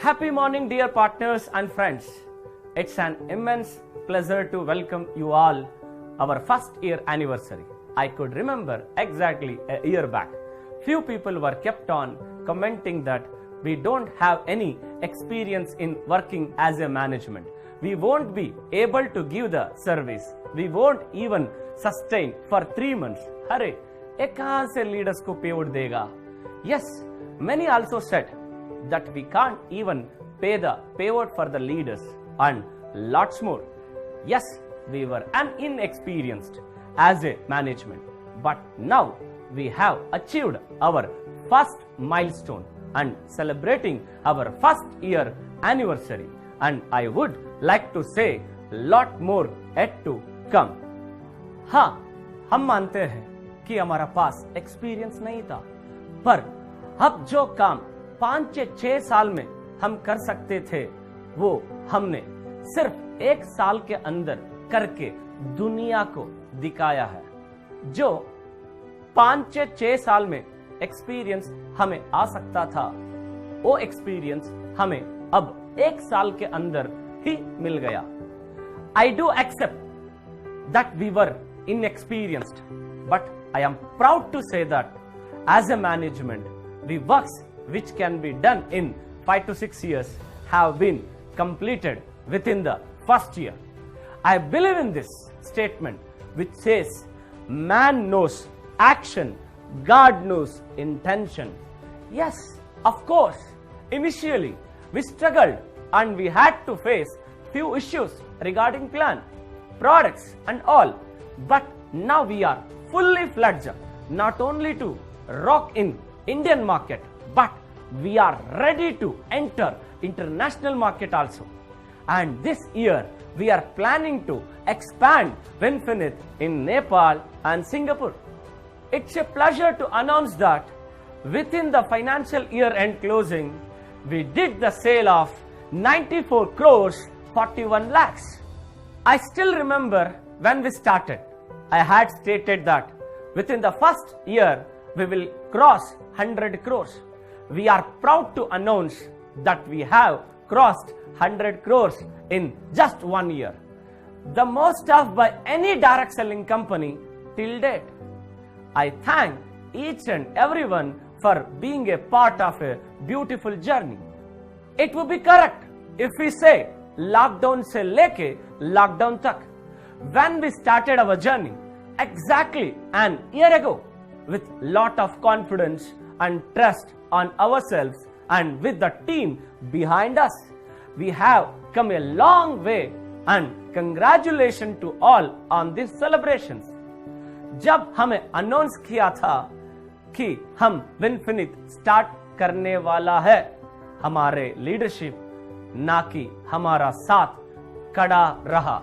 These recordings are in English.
Happy morning, dear partners and friends. It's an immense pleasure to welcome you all our first year anniversary. I could remember exactly a year back. Few people were kept on commenting that we don't have any experience in working as a management. We won't be able to give the service. We won't even sustain for 3 months. Hare, ये कहाँ से leaders को payout देगा? Yes, many also said that we can't even pay the payout for the leaders and lots more. Yes, we were inexperienced as a management, but now we have achieved our first milestone and celebrating our first year anniversary, and I would like to say lot more yet to come. हाँ, हम मानते हैं कि हमारा पास experience नहीं था, पर अब जो काम 5 से 6 साल में हम कर सकते थे वो हमने सिर्फ 1 साल के अंदर करके दुनिया को दिखाया है। जो 5 से 6 साल में एक्सपीरियंस हमें आ सकता था, वो एक्सपीरियंस हमें अब 1 साल के अंदर ही मिल गया। I do accept that we were inexperienced, but I am proud to say that as a management, the works which can be done in 5 to 6 years have been completed within the first year. I believe in this statement which says, man knows action, God knows intention. Yes, of course, initially we struggled and we had to face few issues regarding plan, products and all. But now we are fully fledged, not only to rock in Indian market, but we are ready to enter international market also. And this year we are planning to expand Winfinite in Nepal and Singapore. It's a pleasure to announce that within the financial year end closing, we did the sale of 94 crores 41 lakhs. I still remember when we started, I had stated that within the first year we will cross 100 crores. We are proud to announce that we have crossed 100 crores in just 1 year. The most of by any direct selling company till date. I thank each and everyone for being a part of a beautiful journey. It would be correct if we say lockdown se leke lockdown tak. When we started our journey exactly an year ago with lot of confidence and trust on ourselves and with the team behind us, we have come a long way and congratulations to all on these celebrations. जब हमें announce किया था कि हम विनफिनिट start करने वाला है, हमारे लीडरशिप ना कि हमारा साथ खड़ा रहा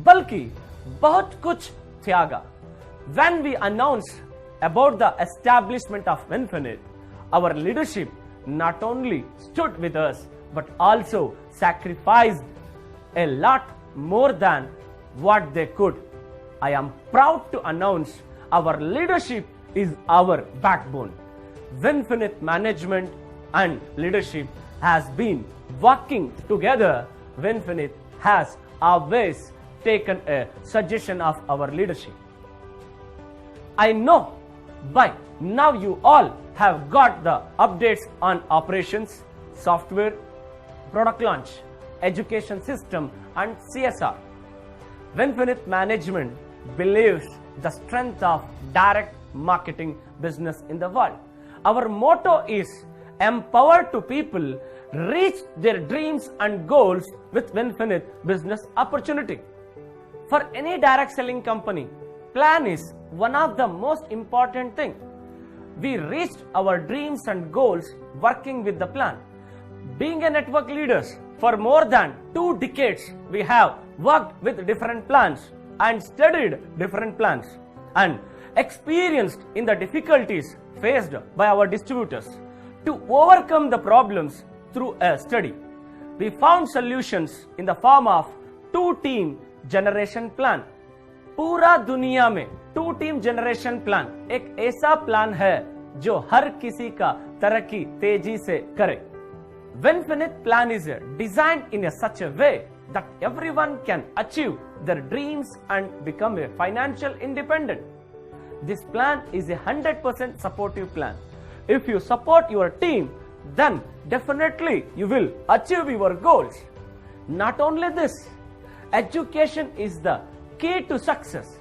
बल्कि बहुत कुछ त्यागा. When we announced about the establishment of Winfinite, our leadership not only stood with us but also sacrificed a lot more than what they could. I am proud to announce our leadership is our backbone. Winfinite management and leadership has been working together. Winfinite has always taken a suggestion of our leadership. I know by now you all have got the updates on operations, software, product launch, education system and CSR. Winfinite management believes the strength of direct marketing business in the world. Our motto is empower to people reach their dreams and goals with Winfinite business opportunity. For any direct selling company, plan is one of the most important thing. We reached our dreams and goals working with the plan. Being a network leaders for more than 2 decades, we have worked with different plans and studied different plans and experienced in the difficulties faced by our distributors. To overcome the problems through a study, we found solutions in the form of 2-team generation plan. पूरा दुनिया में 2-team generation plan एक ऐसा plan है जो हर किसी का तरक्की तेजी से करे. Winfinite plan is designed in such a way that everyone can achieve their dreams and become a financial independent. This plan is a 100% supportive plan. If you support your team, then definitely you will achieve your goals. Not only this, education is the key to success.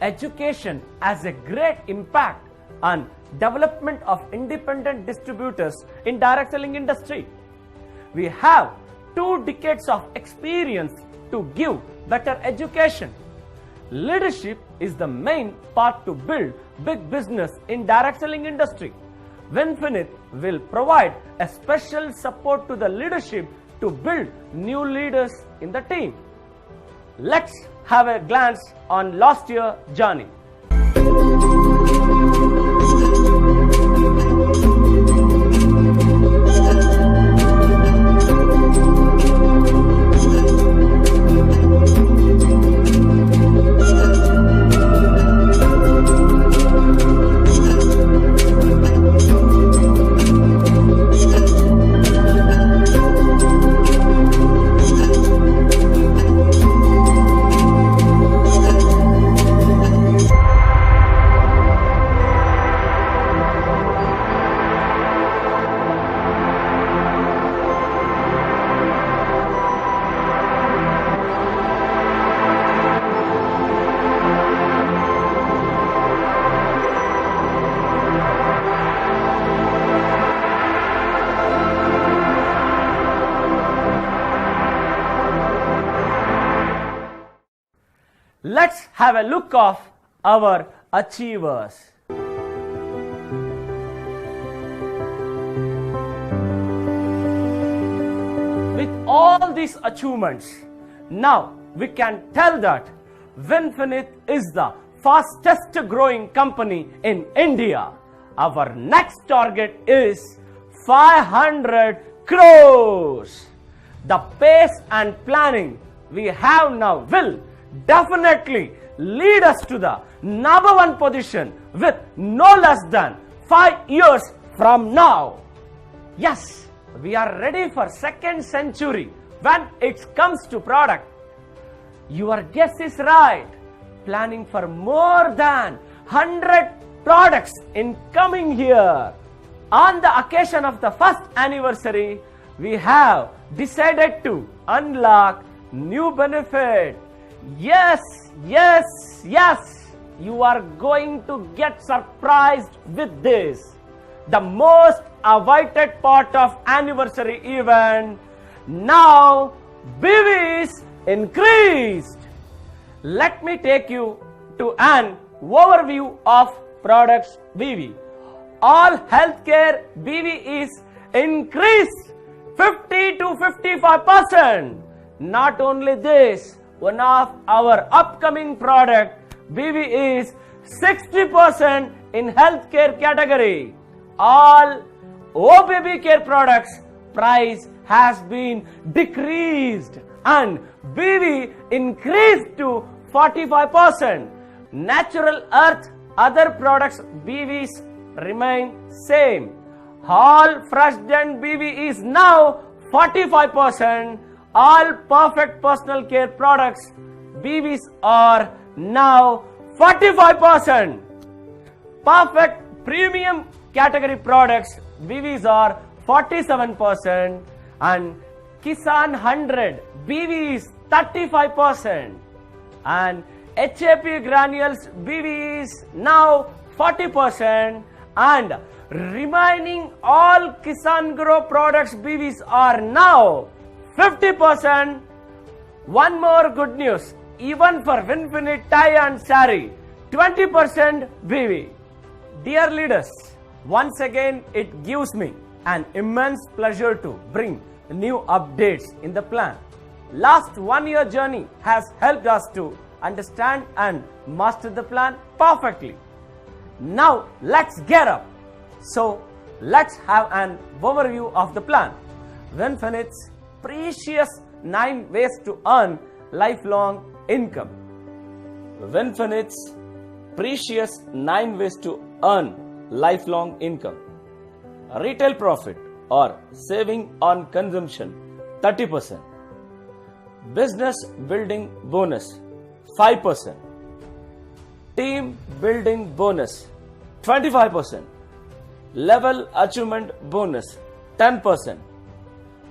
Education has a great impact on development of independent distributors in direct selling industry. We have 2 decades of experience to give better education. Leadership is the main part to build big business in direct selling industry. Winfinite will provide a special support to the leadership to build new leaders in the team. Let's have a glance on last year's journey. Let's have a look of our achievers. With all these achievements, now we can tell that Winfinite is the fastest growing company in India. Our next target is 500 crores. The pace and planning we have now will definitely lead us to the #1 position with no less than 5 years from now. Yes, we are ready for 2nd century when it comes to product. Your guess is right. Planning for more than 100 products in coming year. On the occasion of the 1st anniversary, we have decided to unlock new benefit. Yes, yes, yes, you are going to get surprised with this. The most awaited part of anniversary event. Now, BV is increased. Let me take you to an overview of products BV. All healthcare BV is increased 50 to 55%. Not only this, one of our upcoming product BV is 60% in healthcare category. All OBB care products price has been decreased and BV increased to 45%. Natural earth other products BVs remain same. All fresh dent BV is now 45%. All perfect personal care products BVs are now 45%. Perfect premium category products BVs are 47% and Kisan 100 BV is 35% and HAP granules BV is now 40% and remaining all Kisan Grow products BVs are now 50%. One more good news, even for Winfinite tie and sari, 20% BV. Dear leaders, once again it gives me an immense pleasure to bring new updates in the plan. Last 1 year journey has helped us to understand and master the plan perfectly. Now let's get up. So let's have an overview of the plan. Winfinite's precious 9 ways to earn lifelong income. Winfinite's precious 9 ways to earn lifelong income. Retail profit or saving on consumption 30%. Business building bonus 5%. Team building bonus 25%. Level achievement bonus 10%.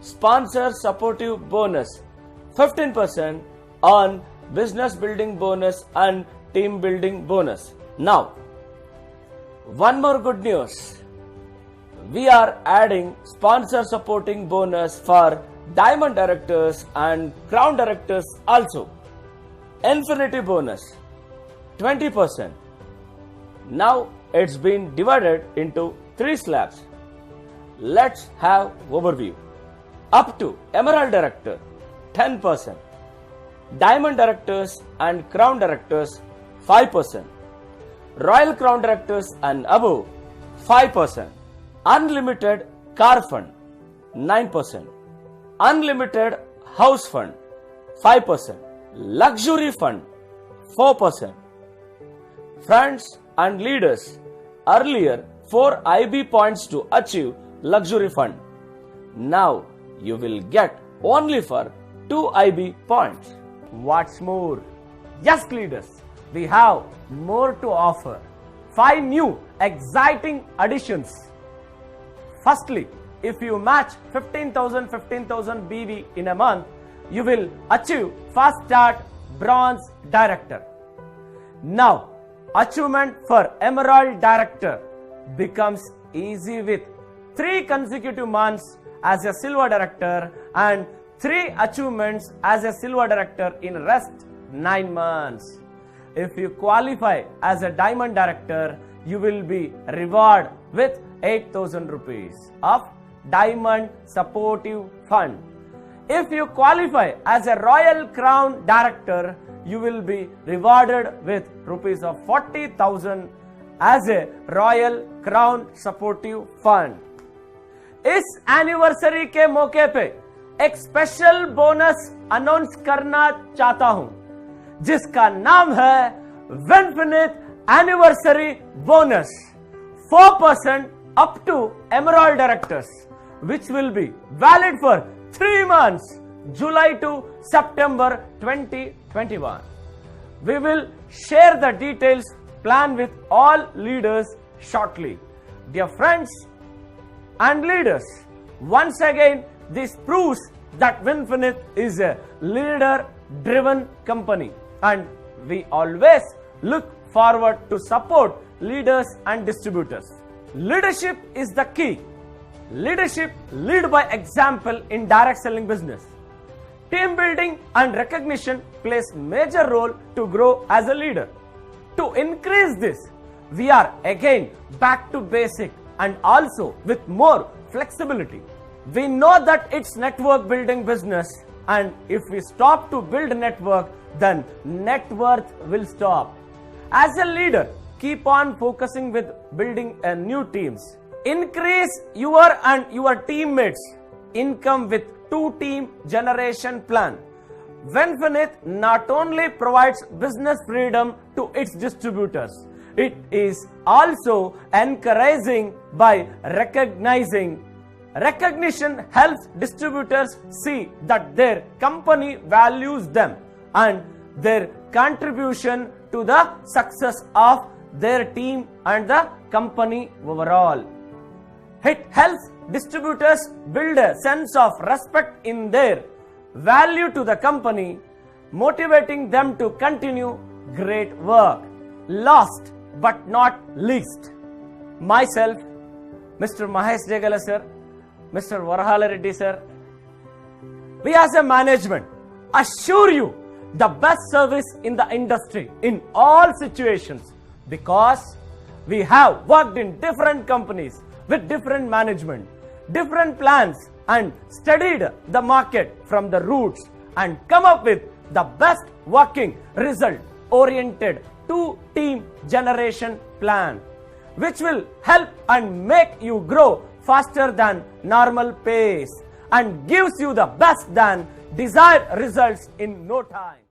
Sponsor supportive bonus 15% on business building bonus and team building bonus. Now, one more good news. We are adding sponsor supporting bonus for diamond directors and crown directors also. Infinity bonus 20%. Now it's been divided into 3 slabs. Let's have overview. Up to Emerald Director 10%. Diamond Directors and Crown Directors 5%. Royal Crown Directors and above 5%. Unlimited Car Fund 9%. Unlimited House Fund 5%. Luxury Fund 4%. Friends and leaders, earlier 4 IB points to achieve Luxury Fund. Now you will get only for 2 IB points. What's more? Yes, leaders, we have more to offer. 5 new exciting additions. Firstly, if you match 15,000 BV in a month, you will achieve Fast Start Bronze Director. Now, achievement for Emerald Director becomes easy with 3 consecutive months as a Silver Director and 3 achievements as a Silver Director in rest 9 months. If you qualify as a Diamond Director, you will be rewarded with 8,000 rupees of Diamond Supportive Fund. If you qualify as a Royal Crown Director, you will be rewarded with rupees of 40,000 as a Royal Crown Supportive Fund. इस anniversary के मौके पे एक special bonus announce करना चाहता हूं, जिसका नाम है विनफिनिट anniversary bonus 4% up to Emerald Directors, which will be valid for 3 months, July to September 2021. We will share the details plan with all leaders shortly. Dear friends and leaders, once again this proves that Winfinite is a leader driven company, and we always look forward to support leaders and distributors. Leadership is the key. Leadership lead by example in direct selling business. Team building and recognition plays major role to grow as a leader. To increase this, we are again back to basic and also with more flexibility. We know that it's network building business, and if we stop to build network, then net worth will stop. As a leader, keep on focusing with building new teams. Increase your and your teammates' income with 2-team generation plan. Winfinite not only provides business freedom to its distributors, it is also encouraging by recognizing. Recognition helps distributors see that their company values them and their contribution to the success of their team and the company overall. It helps distributors build a sense of respect in their value to the company, motivating them to continue great work. Last but not least, myself, Mr. Mahesh Jegala sir, Mr. Varahala Reddy sir, we as a management assure you the best service in the industry in all situations, because we have worked in different companies with different management, different plans, and studied the market from the roots and come up with the best working result oriented 2-team generation plan, which will help and make you grow faster than normal pace and gives you the best than desired results in no time.